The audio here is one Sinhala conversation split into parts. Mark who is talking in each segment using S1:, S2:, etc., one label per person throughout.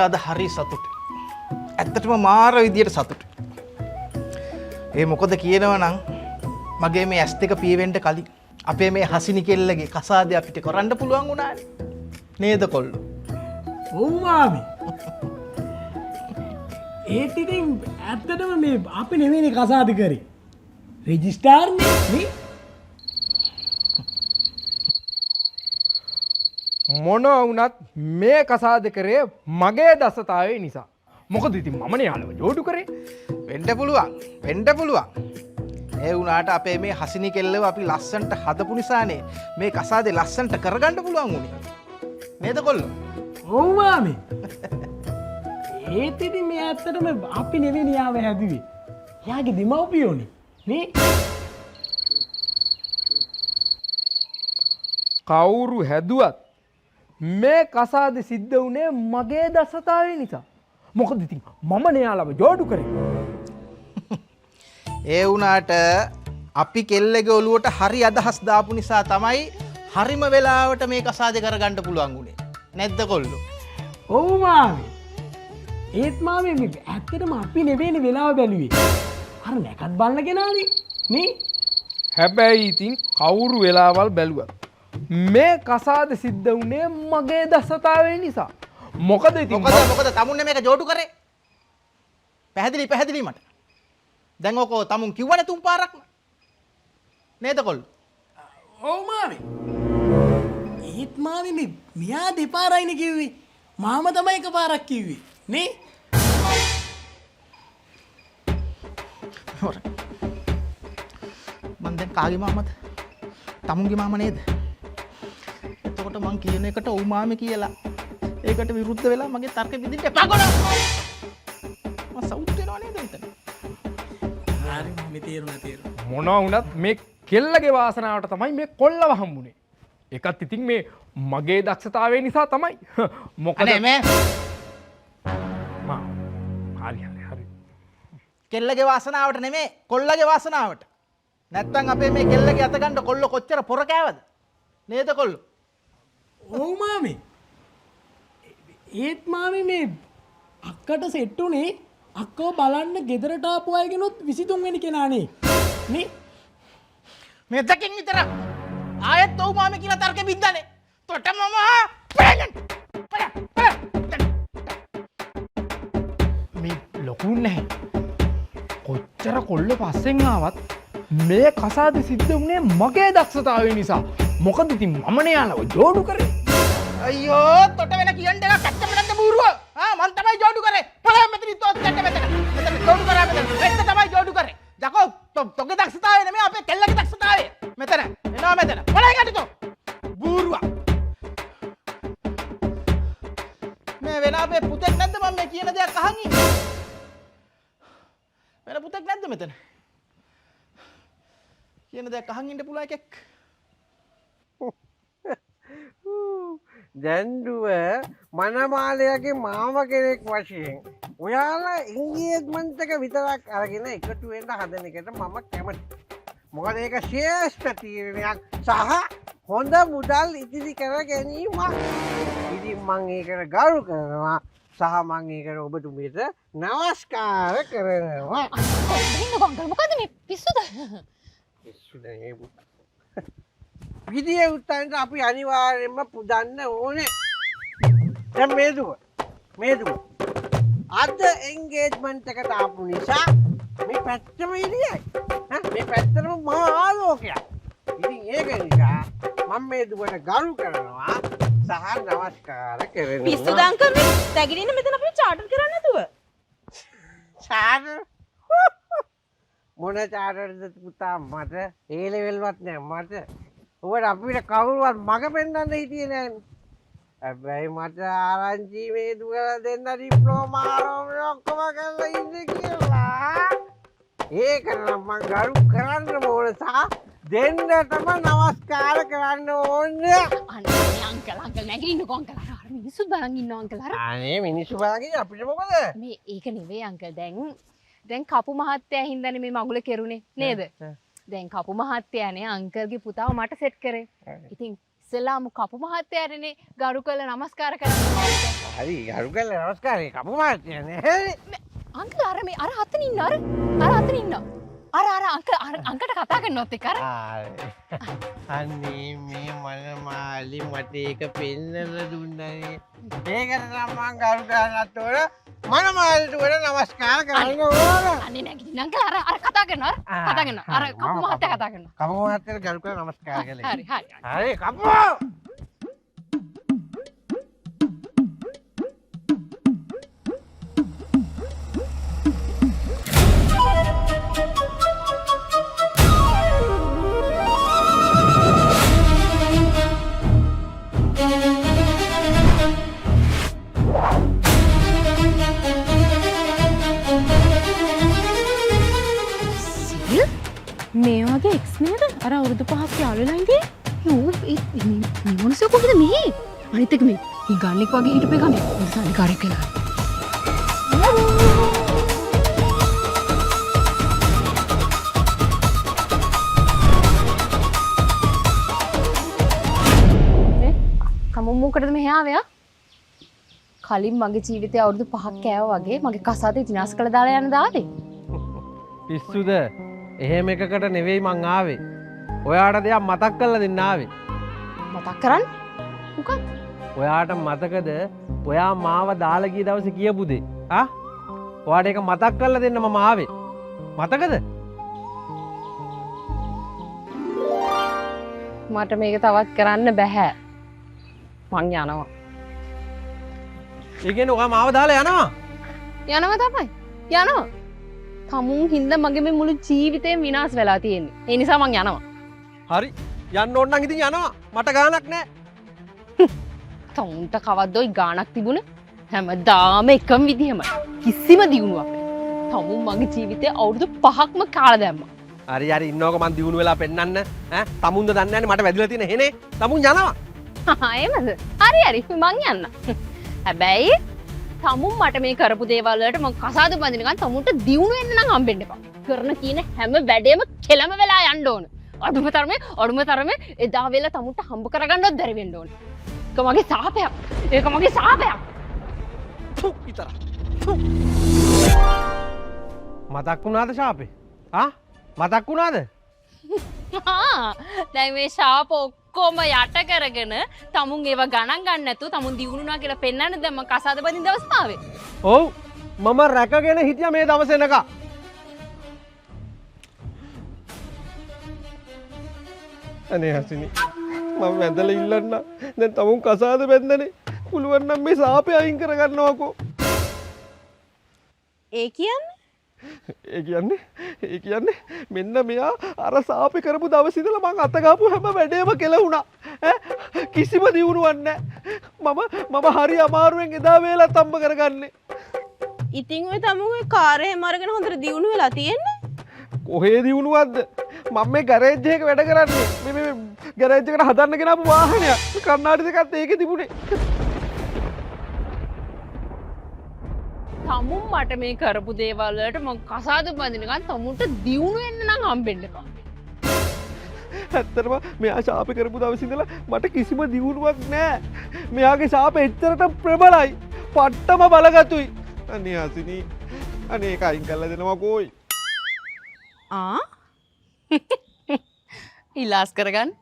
S1: අද හරි සතුටුයි. ඇත්තටම මාර විදියට සතුටුයි. ඒ මොකද කියනවා නම් මගේ මේ ඇස් දෙක පියවෙන්න කලින් අපේ මේ හසිනි කෙල්ලගේ කසාදේ අපිට කරන්න පුළුවන් වුණානේ. නේද කොල්ලෝ?
S2: ඔව් මාමි. ඒත් ඉතින් ඇත්තටම මේ අපි නෙවෙයිනේ කසාද කරේ. රෙජිස්ටාර්නේ නේ.
S3: මොනවා වුණත් මේ කසාද කරේ මගේ දසතාවේ නිසා. මොකද ඉතින් මමනේ යාළුව ජෝඩු කරේ.
S1: වෙන්න පුළුවන්. ඒ වුණාට අපේ මේ හසිනි කෙල්ලව අපි ලස්සන්ට හදපු නිසානේ මේ කසාදේ ලස්සන්ට කරගන්න පුළුවන් වුණේ. නේද කොල්ලෝ?
S2: ඔව් මාමි. ඒත් ඉතින් මේ ඇත්තටම අපි නෙවෙයි යාව හැදුවේ. යාගේ දෙමව්පියෝනේ නේ.
S3: කවුරු හැදුවත් මේ කසාද සිද්ධ වුණේ මගේ දසතාවේ නිසා. මොකද ඉතින් මමනේ යාළුව ජෝඩු කරේ.
S1: ඒ වුණාට අපි කෙල්ලගේ ඔලුවට හරි අදහස් දාපු නිසා තමයි හරිම වෙලාවට මේ කසාදේ කරගන්න පුළුවන් වුණේ. නැද්ද කොල්ලෝ?
S2: ඔව් මාමි. ඒත් මාමි මේ ඇත්තටම අපි නෙවෙයිනේ වෙලාව බැලුවේ. අර නැකත් බලන කෙනානේ නේ.
S3: හැබැයි ඉතින් කවුරු වෙලාවල් බැලුවත් මේ කසාද සිද්ධ වුණේ මගේ දසතාවේ නිසා. මොකද ඉතින්
S1: මොකද තමුන්නේ මේක ජෝඩු කරේ? පැහැදිලි මට. දැන් ඔක තමුන් කිව්වනේ තුන් පාරක්ම. නේද කොල්ලෝ?
S2: ඔව් මාමි. ඒත් මාමි මේ මියා දෙපාරයිනේ කිව්වේ. මාම තමයි එකපාරක් කිව්වේ නේ.
S1: මං දැන් කාගේ මාමද? තමුන්ගේ මාම නේද? එතකොට මං කියන එකට ඔව් මාමි කියලා. ඒකට විරුද්ධ වෙලා මගේ තර්ක විදිහට එපා කරනවා. මම සවුත් වෙනව නේද මෙතන?
S2: හරි මම තේරුණා.
S3: මොනවා වුණත් මේ කෙල්ලගේ වාසනාවට තමයි මේ කොල්ලව හම්බුනේ. ඒකත් ඉතින් මේ මගේ දක්ෂතාවය නිසා තමයි. මොකද
S1: අනේ මේ
S3: හරි.
S1: කෙල්ලගේ වාසනාවට නෙමෙයි කොල්ලගේ වාසනාවට. නැත්තම් අපේ මේ කෙල්ලගේ අත ගන්න කොල්ල කොච්චර පොර කෑවද? නේද කොල්ල?
S2: ඔව් මාමි. ඒත් මාමි මේ අක්කට සෙට් උනේ අක්කව බලන්න ගෙදරට ආපු අයගෙනුත් 23 වෙනි කෙනානේ නේ.
S1: මේ දෙකින් විතර ආයෙත් ඔව් මාමි කියලා තර්කෙ බින්දානේ. තොට මම
S3: මේ ලොකුන් නැහැ. කොච්චර කොල්ල පස්සෙන් ආවත් මේ කසාද සිද්ධ වුණේ මගේ දක්ෂතාවය නිසා. මොකද ඉතින් මමනේ යාළුව ජෝඩු කරේ.
S1: අයියෝ තොට වෙන කියන්න එක කච්චම නැද්ද බූරුව? මං තමයි ජෝඩු කරේ. පොළොව මෙතන ඉතෝත් ගන්න මෙතන ජෝඩු කරා මෙතන. මෙන්න තමයි ජෝඩු කරේ. ජකෝ තොගේ දක්ෂතාවය නෙමෙයි අපේ කෙල්ලගේ දක්ෂතාවය. මෙතන එනවා මෙතන. පොළොව ගැටතෝ. බූරුව. මේ වෙන අපේ පුතෙක් නැද්ද මම මේ කියන දේ අහන් ඉන්නේ? වෙන පුතෙක් නැද්ද මෙතන? කියන දේ අහන් ඉන්න පුළුවන් එකෙක්.
S4: දැන්ඩුව මනමාලයගේ මාම කෙනෙක් වශයෙන් ඔයාලා ඉංගියත්මන්තක විතරක් අරගෙන එකතු වෙන්න හදන එකට මම කැමති. මොකද ඒක ශ්‍රේෂ්ඨ තීරණයක් සහ හොඳ මුදල් ඉදිරි කර ගැනීමක්. ඉතින් මං ඒකට ගරු කරනවා සහ මං ඒකට ඔබතුමීට නමස්කාර කරනවා.
S5: මොකද මේ පිස්සුද?
S4: පිස්සු නේ පුතා. විදියේ උත්තන්ට අපි අනිවාර්යෙන්ම පුදන්න ඕනේ. දැන් මේ දුව අද එන්ගේජ්මන්ට් එකට ආපු නිසා මේ පැත්තම ඉලියයි. මේ පැත්තම මහා ආලෝකයක්. ඉතින් ඒක නිසා මම මේ දුවට ගරු කරනවා සහ නමස්කාර කරනවා.
S5: පිස්සුද අංකල් මේ තැගිරින්න මෙතන අපිට චාටර් කරන්න නැතුව.
S4: චාටර් මොන චාටර්ද පුතා මට ඒ ලෙවල්වත් නෑ මට. ඔබට අපිට කවුරුවත් මග පෙන්වන්න හිටියේ නෑනේ. හැබැයි මට ආරංචි මේ දුවලා දෙන්න ඩිප්ලෝමා ආරෝපණය ඔක්කොම කරලා ඉන්නේ කියලා. ඒක නම් මං ගරු කරන්න ඕන සහ දෙන්නටම නමස්කාර කරන්න ඕනේ.
S5: අනේ අංකල් නැගිටින්නකෝ අංකල්. අර මිනිස්සුත් බලන් ඉන්නවා අංකල්.
S4: අනේ මිනිස්සු බලන් අපිට මොකද?
S5: මේ ඒක නෙවෙයි අංකල් දැන් කපු මහත්තයා හින්දානේ මේ මගුල කෙරුනේ නේද? දැන් කපු මහත්තයානේ අංකල්ගේ පුතාව මට සෙට් කරේ. ඉතින් ඉස්සෙල්ලාම කපු මහත්තයාටනේ ගරු කරලා නමස්කාර කරන්න ඕනේ.
S4: හරි ගරු කරලා නමස්කාරය කපු මහත්තයානේ.
S5: අංකල් අර මේ අර අතන ඉන්න අර අතන ඉන්න. අර අංකට කතා කරනවත් එක්ක අර.
S4: අනේ මේ මනමාලි මට ඒක පෙන්නලා දුන්නනේ. ඒකට නම් මං ගරු කරන්නත් ඕන මනමාලිට වඩා නමස්කාර කරන්න ඕන.
S5: අනේ නැගිටින්න අංකල් අර කතා කරනවා කතා කරනවා. අර කපු මහත්තයා කතා කරනවා.
S4: කපු මහත්තයාට ගරු කරලා නමස්කාර කළේ.
S5: හරි හරි.
S4: හරි කපු.
S5: මේ වගේ එක්ස් නේද? අර අවුරුදු 5ක් යාළුවලා ඉඳී. යෝ මේ මොනසෝ කොහෙද මේ? අනිත් එක මේ ගන්නෙක් වගේ හිටපේ ගමේ. සාලිකාරයෙක් වෙලා. කමුම් මොකටද මෙහි ආවේ? කලින් මගේ ජීවිතේ අවුරුදු 5ක් කෑවා වගේ මගේ කසාද ඉතිහාස කළ දාලා යන දාවේ.
S4: පිස්සුද? එහෙම එකකට නෙවෙයි මං ආවේ. ඔයාට දෙයක් මතක් කරලා දෙන්න ආවේ.
S5: මතක් කරන්න? මොකක්ද?
S4: ඔයාට මතකද ඔයා මාව දාලා ගිය දවසේ කියපු දේ? ආ? ඔයාට ඒක මතක් කරලා දෙන්න මම ආවේ. මතකද?
S5: මට මේක තවත් කරන්න බෑ. මං යනවා.
S4: ඒ කියන්නේ ඔයා මාව දාලා යනවා?
S5: යනවා තමයි. යනවා. තමුන් හින්දා මගේ මේ මුළු ජීවිතේම විනාශ වෙලා තියෙන්නේ. ඒ නිසා මං යනවා.
S4: හරි. යන්න ඕන නම් ඉතින් යනවා. මට ගාණක් නැහැ.
S5: තමුන්ට කවද්දොයි ගාණක් තිබුණ හැමදාම එකම විදිහමයි. කිසිම දියුණුවක් නැහැ. තමුන් මගේ ජීවිතේ අවුරුදු 5ක්ම කාලා දැම්මා.
S4: හරි හරි ඉන්නවක මං දිනුන වෙලා පෙන්නන්න. ඈ තමුන්ද දන්නේ නැන්නේ මට වැදිලා තියෙන හේනේ. තමුන් යනවා.
S5: එහෙමද? හරි හරි මං යන්න. හැබැයි තමුන් මට මේ කරපු දේවල් වලට මං කසාද බඳිනකන් තමුන්ට දියුණු වෙන්න නම් හම්බෙන්න එපා. කරන කියන හැම වැඩේම කෙලම වෙලා යන්න ඕන. අඩුම තරමේ එදා වෙලා තමුන්ට හම්බ කරගන්නවත් බැරි වෙන්න ඕන. ඒක මගේ සාපයක්. ඒක මගේ සාපයක්.
S4: ෆු විතර. මතක් වුණාද ශාපේ? ආ? මතක් වුණාද?
S5: දැන් මේ ශාප ඔක්කොම යට කරගෙන තමුන් ඒව ගණන් ගන්න නැතුව තමුන් දියුණුනා කියලා පෙන්වන්න දැන් මම කසාද බඳින දවස් ආවේ.
S4: ඔව් මම රැකගෙන හිටියා මේ දවස් එනකම්. අනේ හසිනි මම වැඳලා ඉල්ලන්න. දැන් තමුන් කසාද බැඳනේ. පුළුවන් නම් මේ සාපේ අයින් කරගන්නවකෝ.
S5: ඒ කියන්නේ
S4: ඒ කියන්නේ මෙන්න මෙයා අර සාපේ කරපු දවස් ඉඳලා මං අත ගාපු හැම වැඩේම කෙලුණා. ඈ කිසිම දියුණුවක් නැහැ. මම හරි අමාරුවෙන් එදා වේලත් හම්බ කරගන්නේ.
S6: ඉතින් ඔය තමුන් කාර් එහෙම අරගෙන හොඳට දියුණු වෙලා තියෙන්නේ.
S4: කොහේ දියුණුවක්ද? මම මේ ගෑරේජ් එකක වැඩ කරන්නේ. මේ ගෑරේජ් එකට හදන්න ගෙනාපු වාහනයක්. කන්නාඩි දෙකත් ඒකේ තිබුණේ.
S5: තමුන් මට මේ කරපු දේවල් වලට මං කසාද බඳිනකන් තමුන්ට දියුණු වෙන්න නම් හම්බෙන්න එපා.
S4: ඇත්තටම මෙයා ශාපේ කරපු දවස් ඉඳලා මට කිසිම දියුණුවක් නැහැ. මෙයාගේ ශාපේ එච්චරට ප්‍රබලයි. පට්ටම බලගතුයි. අනේ හසිනි. අනේ ඒක අයින් කරලා දෙනවා කෝයි.
S5: ඉලාස් කරගන්න.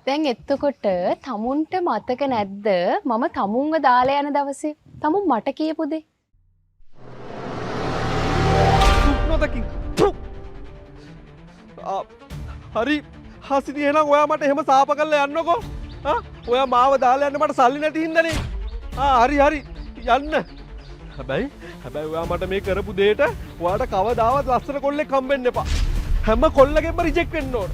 S5: දැන් එතකොට තමුන්ට මතක නැද්ද මම තමුන්ව දාලා යන දවසේ තමුන් මට කියපු දේ?
S4: නොදකින්. හරි හසිනි එහෙනම් ඔයා මට එහෙම සාප කරලා යන්නකෝ. ඔයා මාව දාලා යන්න මට සල්ලි නැති හින්දානේ. හරි යන්න. හැබැයි ඔයා මට මේ කරපු දෙයට ඔයාට කවදාවත් ලස්සන කොල්ලෙක් හම්බෙන්න එපා. හැම කොල්ලගෙම රිජෙක්ට් වෙන්න ඕන.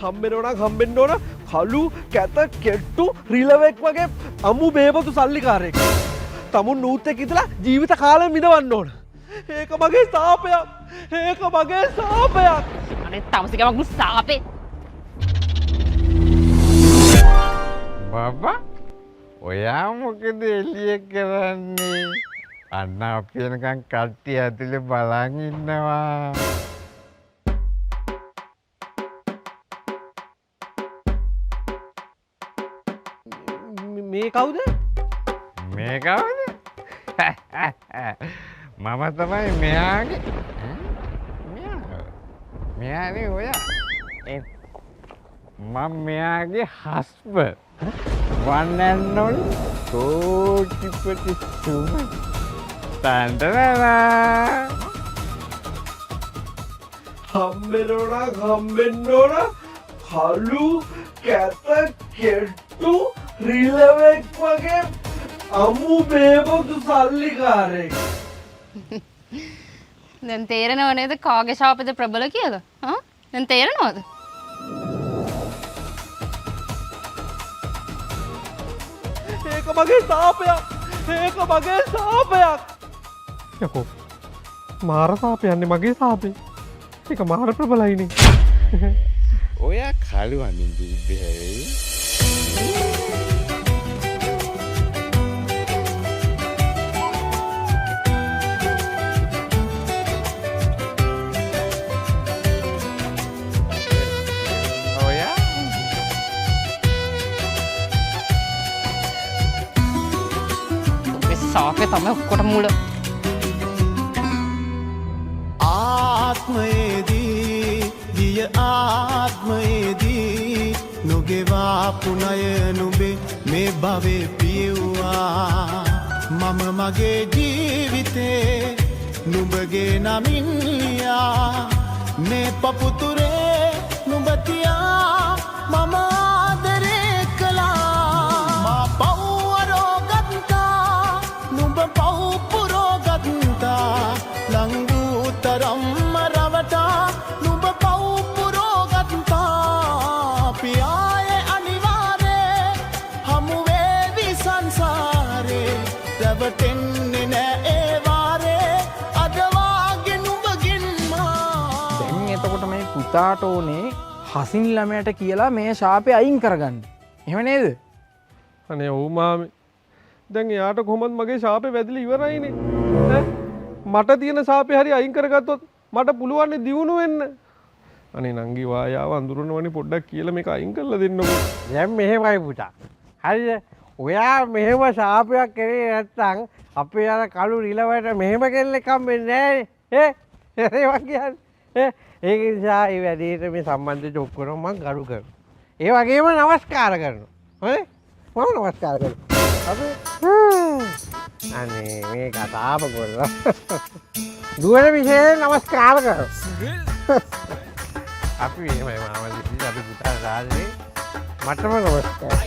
S4: හම්බෙන්න ඕන කළු කැත කෙට්ටු රිලවෙක් වගේ අමු බේබතු සල්ලිකාරයෙක්. තමුන් නූත් එක්ක ඉඳලා ජීවිත කාලෙම විඳවන්න ඕන. ඒක මගේ සාපයක්.
S5: අනේ තමසික මගු සාපේ.
S7: බබා ඔයා මොකද එළිය කරන්නේ? අන්න අපි එනකන් කට්ටිය ඇතුලේ බලන් ඉන්නවා.
S4: මේ කවුද?
S7: මේ කවුද? මම තමයි මෙයාගේ මෙයානේ ඔයා. මම මෙයාගේ husband. one and only කෝටිපති Suman. තන්ටරා.
S8: හම්බෙන්න ඕන කලු කැත කෙට්ටු රිලවෙක් වගේ අමු බේබොතු සල්ලිකාරයෙක්.
S5: දැන් තේරෙනව නේද කාගේ ශාපද ප්‍රබල කියලා? දැන් තේරෙනවද?
S8: ඒක මගේ සාපයක්. ඒක මගේ සාපයක්. යකෝ මාර සාපයන්නේ මගේ සාපේ. ඒක මාර ප්‍රබලයිනේ.
S7: ඔයා කළු අඳින්න තිබ්බේ.
S5: සාපේ තමයි ඔක්කොට මුල.
S9: ආත්මයේදී ගිය ආත්මයේදී නොගෙවා පුනය නුඹේ මේ භවේ පියුවා මම මගේ ජීවිතේ නුඹගේ නමින් ලියා මේ පපුතුරේ නුඹ තියා මම ආදරේ කළා මා පව්වරෝගත්තා නුඹ පව්පුරෝගත්තා ලංගූ තරම්ම රවටා නුඹ පව්පුරෝගත්තා පියාය අනිවාරේ හමුවේවි සංසාරේ රැවටෙන්නේ නෑ ඒ වාරේ අදවාගේ නුඹගින්මා
S3: දැන් එතකොට මේ පුතාට ඕනේ හසින් ළමයට කියලා මේ ශාපේ අයින් කරගන්න. එහෙම නේද?
S8: අනේ ඔව් මාමේ. දැන් එයාට කොහොමද මගේ ශාපේ වැදිලා ඉවරයිනේ. මට තියෙන ශාපේ හරි අයින් කරගත්තොත් මට පුළුවන් දියුණු වෙන්න. අනේ නංගි වායාව අඳුරනවනේ පොඩ්ඩක් කියලා මේක අයින් කරලා දෙන්නකෝ.
S4: දැන් මෙහෙමයි පුතා. හරිද? ඔයා මෙහෙම ශාපයක් කරේ නැත්තම් අපේ අර කළු රිලවට මෙහෙම කෙල්ලෙක් හම්බෙන්නේ නෑනේ. ඒ වගේ ඒක නිසා ඒ වැඩේට මේ සම්බන්ධයට ඔක්කොම මම ගරු කරනවා. ඒ වගේම නමස්කාර කරනවා. හරි? මම නමස්කාර කරනවා. අපි අනේ මේ කතාව කරලා දුවන විශේෂ නමස්කාර කරනවා. අපි එහෙමයි මාමා අපි පුතා සාදේ මටම නමස්කාර.